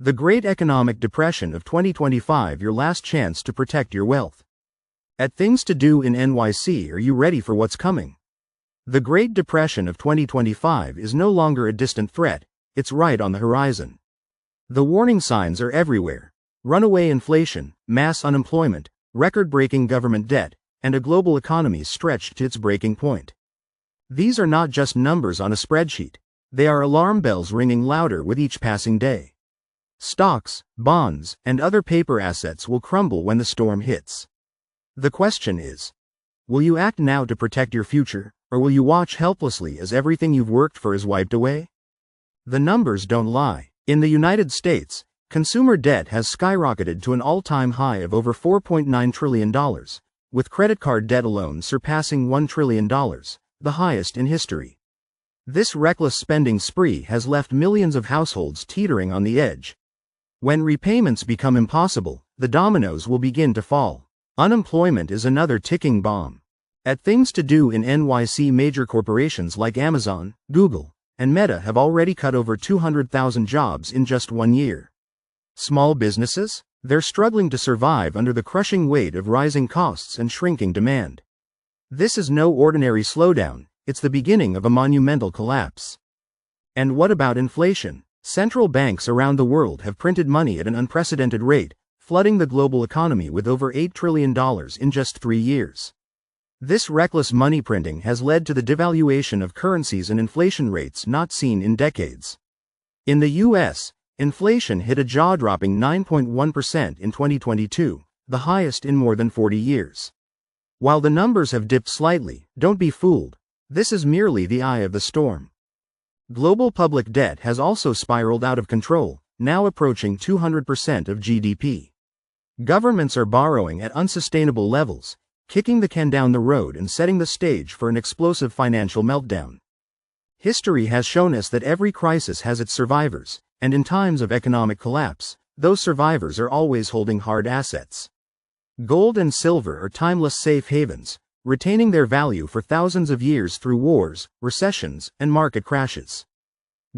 The Great Economic Depression of 2025, your last chance to protect your wealth. At Things to Do in NYC, are you ready for what's coming? The Great Depression of 2025 is no longer a distant threat, it's right on the horizon. The warning signs are everywhere. Runaway inflation, mass unemployment, record-breaking government debt, and a global economy stretched to its breaking point. These are not just numbers on a spreadsheet. They are alarm bells ringing louder with each passing day. Stocks, bonds, and other paper assets will crumble when the storm hits. The question is, will you act now to protect your future, or will you watch helplessly as everything you've worked for is wiped away? The numbers don't lie. In the United States, consumer debt has skyrocketed to an all-time high of over $4.9 trillion, with credit card debt alone surpassing $1 trillion, the highest in history. This reckless spending spree has left millions of households teetering on the edge. When repayments become impossible, the dominoes will begin to fall. Unemployment is another ticking bomb. At Things to Do in NYC, major corporations like Amazon, Google, and Meta have already cut over 200,000 jobs in just 1 year. Small businesses? They're struggling to survive under the crushing weight of rising costs and shrinking demand. This is no ordinary slowdown, it's the beginning of a monumental collapse. And what about inflation? Central banks around the world have printed money at an unprecedented rate, flooding the global economy with over $8 trillion in just 3 years. This reckless money printing has led to the devaluation of currencies and inflation rates not seen in decades. In the US, inflation hit a jaw-dropping 9.1% in 2022, the highest in more than 40 years. While the numbers have dipped slightly, don't be fooled. This is merely the eye of the storm. Global public debt has also spiraled out of control, now approaching 200% of GDP. Governments are borrowing at unsustainable levels, kicking the can down the road and setting the stage for an explosive financial meltdown. History has shown us that every crisis has its survivors, and in times of economic collapse, those survivors are always holding hard assets. Gold and silver are timeless safe havens, retaining their value for thousands of years through wars, recessions, and market crashes.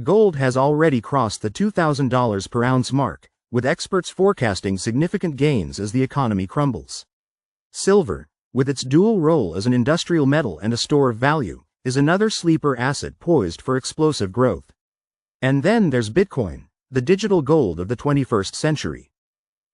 Gold has already crossed the $2,000 per ounce mark, with experts forecasting significant gains as the economy crumbles. Silver, with its dual role as an industrial metal and a store of value, is another sleeper asset poised for explosive growth. And then there's Bitcoin, the digital gold of the 21st century.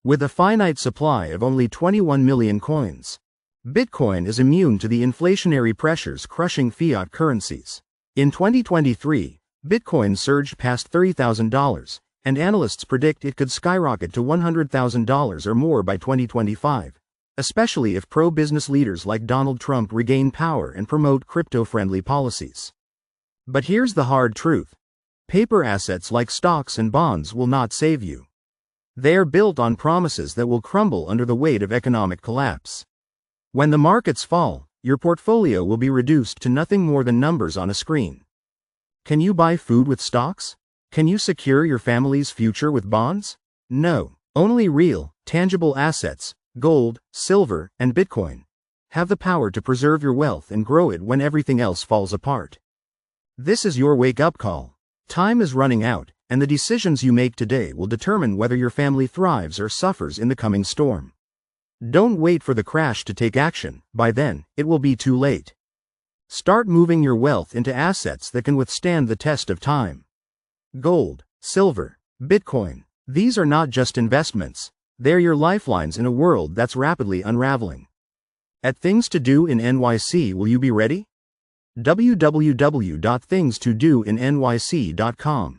With a finite supply of only 21 million coins, Bitcoin is immune to the inflationary pressures crushing fiat currencies. In 2023, Bitcoin surged past $30,000, and analysts predict it could skyrocket to $100,000 or more by 2025, especially if pro-business leaders like Donald Trump regain power and promote crypto-friendly policies. But here's the hard truth. Paper assets like stocks and bonds will not save you. They are built on promises that will crumble under the weight of economic collapse. When the markets fall, your portfolio will be reduced to nothing more than numbers on a screen. Can you buy food with stocks? Can you secure your family's future with bonds? No. Only real, tangible assets, gold, silver, and Bitcoin, have the power to preserve your wealth and grow it when everything else falls apart. This is your wake-up call. Time is running out, and the decisions you make today will determine whether your family thrives or suffers in the coming storm. Don't wait for the crash to take action. By then, it will be too late. Start moving your wealth into assets that can withstand the test of time. Gold, silver, Bitcoin. These are not just investments. They're your lifelines in a world that's rapidly unraveling. At Things to Do in NYC, will you be ready? www.thingstodoinnyc.com